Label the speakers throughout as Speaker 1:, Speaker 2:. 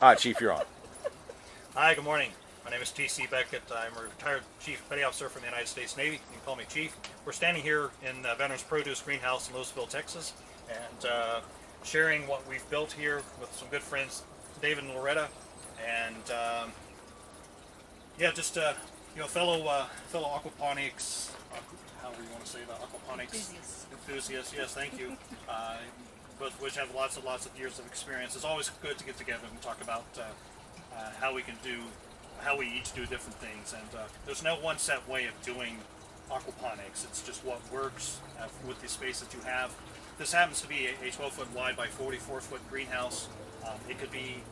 Speaker 1: All right, Chief, you're on.
Speaker 2: Hi, good morning. My name is T.C. Beckett. I'm a retired Chief Petty Officer from the United States Navy. You can call me Chief. We're standing here in Veterans Produce Greenhouse in Lewisville, Texas, and sharing what we've built here with some good friends, David and Loretta, and yeah, just fellow aquaponics, however you want to say that, aquaponics enthusiasts. Yes, thank you. Both of which have lots of years of experience. It's always good to get together and talk about how we each do different things. And there's no one set way of doing aquaponics. It's just what works with the space that you have. This happens to be a 12-foot wide by 44-foot greenhouse. It could be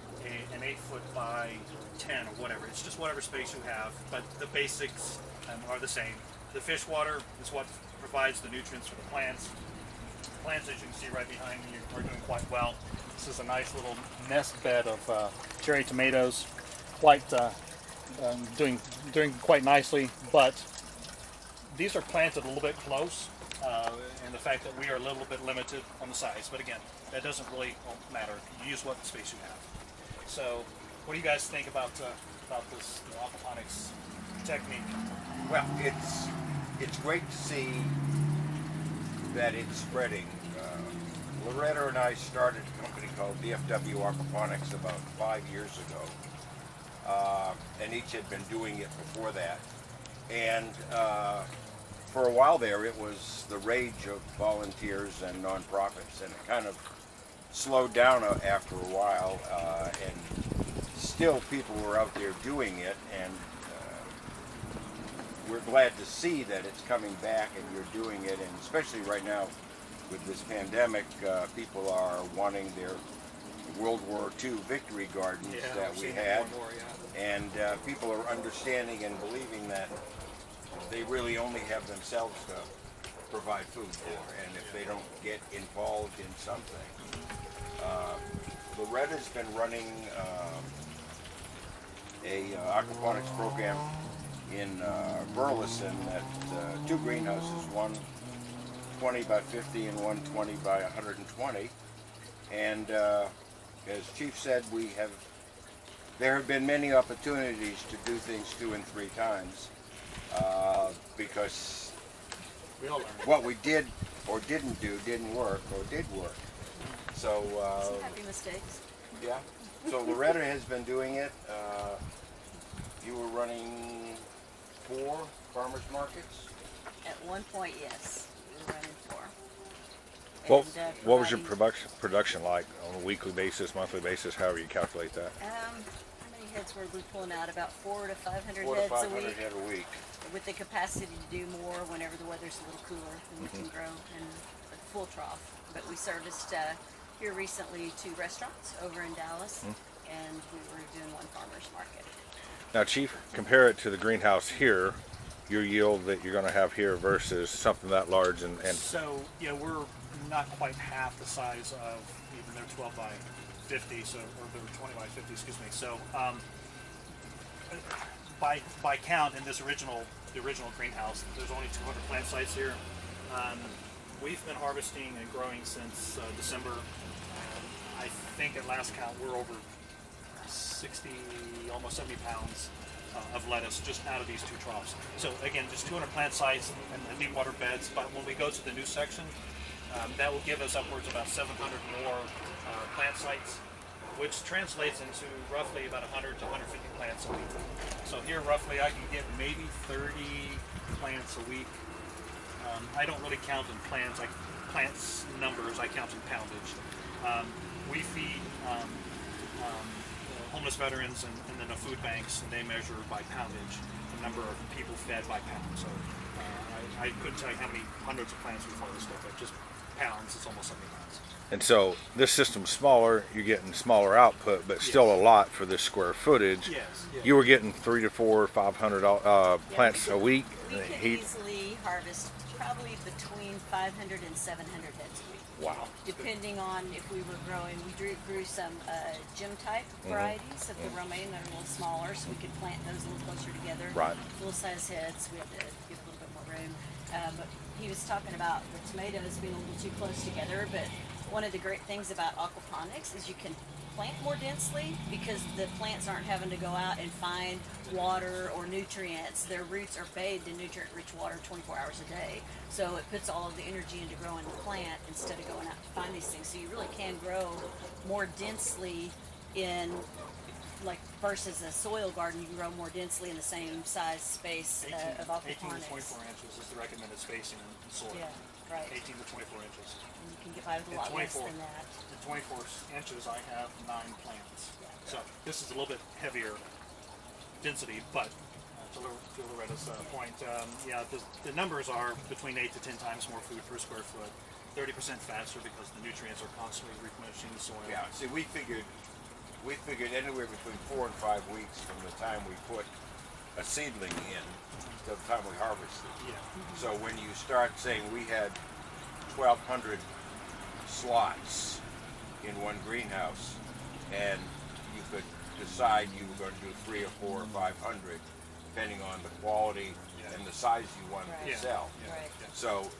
Speaker 2: an 8-foot by 10 or whatever. It's just whatever space you have, but the basics are the same. The fish water is what provides the nutrients for the plants. Plants, as you can see right behind me, are doing quite well. This is a nice little nest bed of cherry tomatoes, doing quite nicely. But these are planted a little bit close, and the fact that we are a little bit limited on the size. But again, that doesn't really matter. You use what space you have. So, what do you guys think about this aquaponics technique?
Speaker 3: Well, it's great to see that it's spreading. Loretta and I started a company called DFW Aquaponics about 5 years ago, and each had been doing it before that. And for a while there, it was the rage of volunteers and nonprofits, and it kind of slowed down after a while, and still people were out there doing it, and we're glad to see that it's coming back and you're doing it, and especially right now with this pandemic, people are wanting their World War II victory gardens that we had, and people are understanding and believing that they really only have themselves to provide food for, and if they don't get involved in something. Loretta's been running a aquaponics program in Burleson at two greenhouses, one 20 by 50 and one 20 by 120. And as Chief said, there have been many opportunities to do things 2 and 3 times because what we did or didn't do didn't work or did work. So
Speaker 4: some happy mistakes.
Speaker 3: Yeah. So Loretta has been doing it. You were running 4 farmers markets?
Speaker 4: At one point, yes, we were running 4.
Speaker 1: Well,
Speaker 4: And,
Speaker 1: what was your production like on a weekly basis, monthly basis, however you calculate that?
Speaker 4: How many heads were we pulling out? About 400 to 500
Speaker 3: 400 to
Speaker 4: heads
Speaker 3: 500
Speaker 4: a week.
Speaker 3: head a week.
Speaker 4: With the capacity to do more whenever the weather's a little cooler and we can grow in a full trough. But we serviced here recently 2 restaurants over in Dallas, and we were doing 1 farmer's market.
Speaker 1: Now, Chief, compare it to the greenhouse here, your yield that you're going to have here versus something that large, and
Speaker 2: So, yeah, we're not quite half the size of even their 12 by 50, so, or their 20 by 50, excuse me. So, by count, in the original greenhouse, there's only 200 plant sites here. We've been harvesting and growing since December. I think at last count we're over 60, almost 70 pounds of lettuce just out of these 2 troughs. So again, just 200 plant sites and deep water beds. But when we go to the new section, that will give us upwards about 700 more plant sites, which translates into roughly about 100 to 150 plants a week. So here roughly I can get maybe 30 plants a week. I don't really count in plants numbers, I count in poundage. We feed homeless veterans and then the food banks, and they measure by poundage, the number of people fed by pound. So I couldn't tell you how many hundreds of plants we've harvested, but just pounds, it's almost 70 pounds.
Speaker 1: And so this system's smaller, you're getting smaller output, but still a lot for this square footage.
Speaker 2: Yes.
Speaker 1: You were getting 300 to 400, 500 plants a week.
Speaker 4: We could easily harvest probably between 500 and 700 heads a week.
Speaker 1: Wow.
Speaker 4: Depending on if we were growing, we grew some gym type varieties of the romaine that are a little smaller, so we could plant those a little closer together.
Speaker 1: Right.
Speaker 4: Full size heads, we had to give a little bit more room. But he was talking about the tomatoes being a little too close together, but one of the great things about aquaponics is you can plant more densely because the plants aren't having to go out and find water or nutrients. Their roots are bathed in nutrient-rich water 24 hours a day. So it puts all of the energy into growing the plant instead of going out to find these things. So you really can grow more densely in, like, versus a soil garden, you can grow more densely in the same size space
Speaker 2: 18,
Speaker 4: of
Speaker 2: 18 to
Speaker 4: aquaponics.
Speaker 2: 24 inches is the recommended spacing in soil.
Speaker 4: Yeah, right.
Speaker 2: 18 to 24 inches.
Speaker 4: And you can get by with a
Speaker 2: At
Speaker 4: lot less
Speaker 2: 24,
Speaker 4: than that.
Speaker 2: at 24 inches, I have 9 plants.
Speaker 4: Yeah.
Speaker 2: So this is a little bit heavier density, but to Loretta's point, yeah, the numbers are between 8 to 10 times more food per square foot, 30% faster because the nutrients are constantly replenishing the soil.
Speaker 3: Yeah, see, we figured anywhere between 4 and 5 weeks from the time we put a seedling in to the time we harvested.
Speaker 2: Yeah.
Speaker 3: So when you start saying we had 1,200 slots in one greenhouse, and you could decide you were going to do 3 or 4 or 500, depending on the quality and the size you wanted
Speaker 4: Right.
Speaker 3: to sell.
Speaker 4: Right.
Speaker 3: So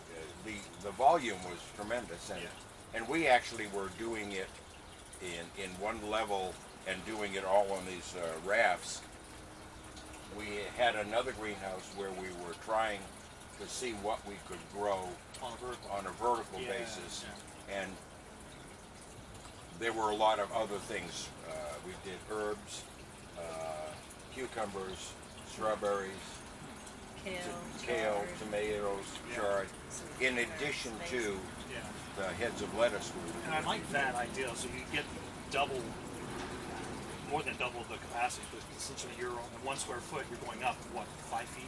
Speaker 3: the volume was tremendous, and we actually were doing it in one level and doing it all on these rafts. We had another greenhouse where we were trying to see what we could grow
Speaker 2: On a vertical. Yeah,
Speaker 3: basis,
Speaker 2: yeah.
Speaker 3: and there were a lot of other things. We did herbs, cucumbers, strawberries, kale, tomatoes,
Speaker 2: Yeah.
Speaker 3: chard, in addition to
Speaker 2: Yeah.
Speaker 3: the heads of lettuce.
Speaker 2: And I like that idea. So you get more than double the capacity. Because essentially, you're on 1 square foot. You're going up what, 5 feet?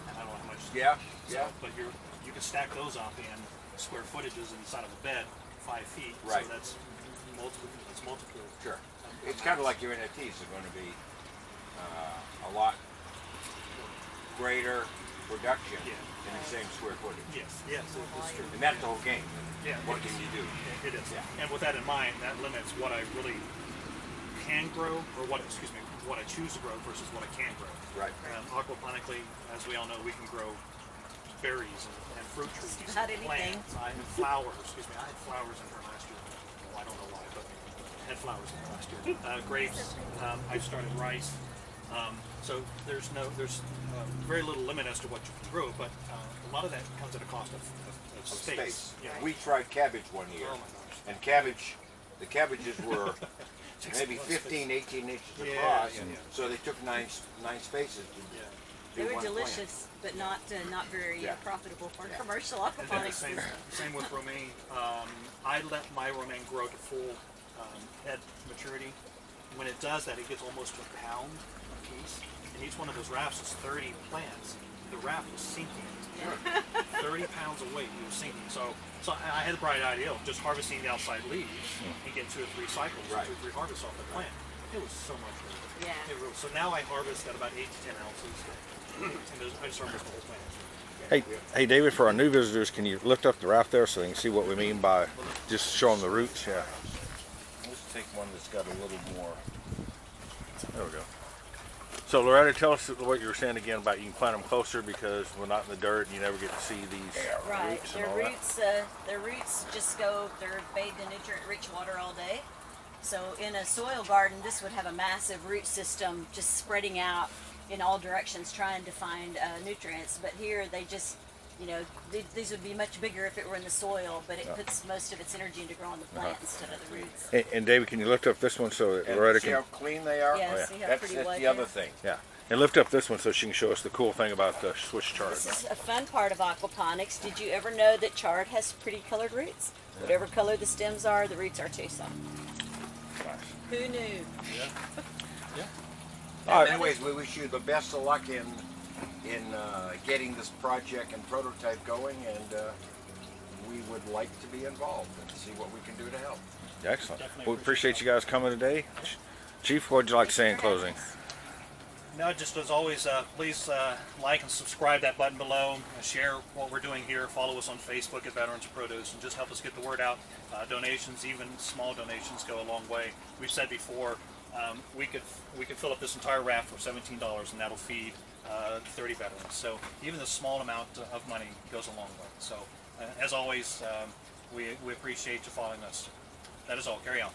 Speaker 2: And I don't know how much.
Speaker 3: Yeah,
Speaker 2: So,
Speaker 3: yeah.
Speaker 2: but you can stack those up in square footages inside of a bed, 5 feet.
Speaker 3: Right.
Speaker 2: So that's multiple. It's multiple.
Speaker 3: Sure. It's kind of like your NFTs are going to be a lot greater production in the same square footage.
Speaker 2: Yes. Yes. It's true.
Speaker 3: And that's the whole game.
Speaker 2: Yeah.
Speaker 3: What
Speaker 2: it
Speaker 3: can
Speaker 2: is.
Speaker 3: you do?
Speaker 2: It is.
Speaker 3: Yeah.
Speaker 2: And with that in mind, that limits what I really can grow, or what I choose to grow versus what I can grow.
Speaker 3: Right.
Speaker 2: Aquaponically, as we all know, we can grow berries and fruit trees,
Speaker 4: About anything.
Speaker 2: plants. I had flowers. I had flowers in her last year. Well, I don't know why, but I had flowers in her last year. Grapes. I started rice. So there's very little limit as to what you can grow, but a lot of that comes at a cost of space. Yeah.
Speaker 3: We tried cabbage one year,
Speaker 2: Oh my gosh.
Speaker 3: and the cabbages were maybe 15, 18 inches
Speaker 2: Yeah,
Speaker 3: across,
Speaker 2: yeah, yeah.
Speaker 3: so they took nine spaces to
Speaker 2: Yeah.
Speaker 4: They
Speaker 3: do
Speaker 4: were
Speaker 3: one plant.
Speaker 4: delicious, but not very
Speaker 3: Yeah.
Speaker 4: profitable for
Speaker 3: Yeah.
Speaker 4: commercial
Speaker 2: And then
Speaker 4: aquaponics.
Speaker 2: same with romaine. I let my romaine grow to full head maturity. When it does that, it gets almost to a pound a piece. And each one of those rafts is 30 plants. The raft was sinking. 30 pounds of weight, it was sinking. So I had the bright idea of just harvesting the outside leaves and get 2 or 3 cycles,
Speaker 3: Right.
Speaker 2: 2 or 3 harvests off the plant. It was so much work.
Speaker 4: Yeah.
Speaker 2: It really, so now I harvest at about 8 to 10 ounces. And I just harvest the whole plant.
Speaker 1: Hey, David, for our new visitors, can you lift up the raft there so they can see what we mean by just showing the roots? Yeah. Let's take one that's got a little more. There we go. So Loretta, tell us what you were saying again about you can plant them closer because we're not in the dirt and you never get to see these
Speaker 4: Right.
Speaker 1: roots and
Speaker 4: Their
Speaker 1: all
Speaker 4: roots, their roots just they're bathed in nutrient-rich water all day. So in a soil garden, this would have a massive root system just spreading out in all directions trying to find nutrients. But here they just, these would be much bigger if it were in the soil, but it puts most of its energy into growing the plant instead of the roots.
Speaker 1: that. And David, can you lift up this one so that
Speaker 3: And
Speaker 1: Loretta
Speaker 3: see
Speaker 1: can?
Speaker 3: how clean they are?
Speaker 4: Yeah,
Speaker 1: yeah.
Speaker 4: see how
Speaker 3: That's
Speaker 4: pretty
Speaker 3: the
Speaker 4: white
Speaker 3: other
Speaker 4: they are?
Speaker 3: thing.
Speaker 1: Yeah. And lift up this one so she can show us the cool thing about the Swiss chard.
Speaker 4: This is a fun part of aquaponics. Did you ever know that chard has pretty colored roots? Whatever color the stems are, the roots are too. So
Speaker 1: Nice.
Speaker 4: who knew?
Speaker 1: All right.
Speaker 3: Anyways, we wish you the best of luck in getting this project and prototype going, and we would like to be involved and see what we can do to help.
Speaker 1: Excellent.
Speaker 2: Definitely
Speaker 1: We appreciate you guys coming today. Chief, what would you like to say in closing?
Speaker 2: No, just as always, please like and subscribe that button below. Share what we're doing here. Follow us on Facebook at Veterans of Produce, and just help us get the word out. Donations, even small donations, go a long way. We've said before, we could fill up this entire raft for $17, and that'll feed 30 veterans. So even a small amount of money goes a long way. So as always, we appreciate you following us. That is all. Carry on.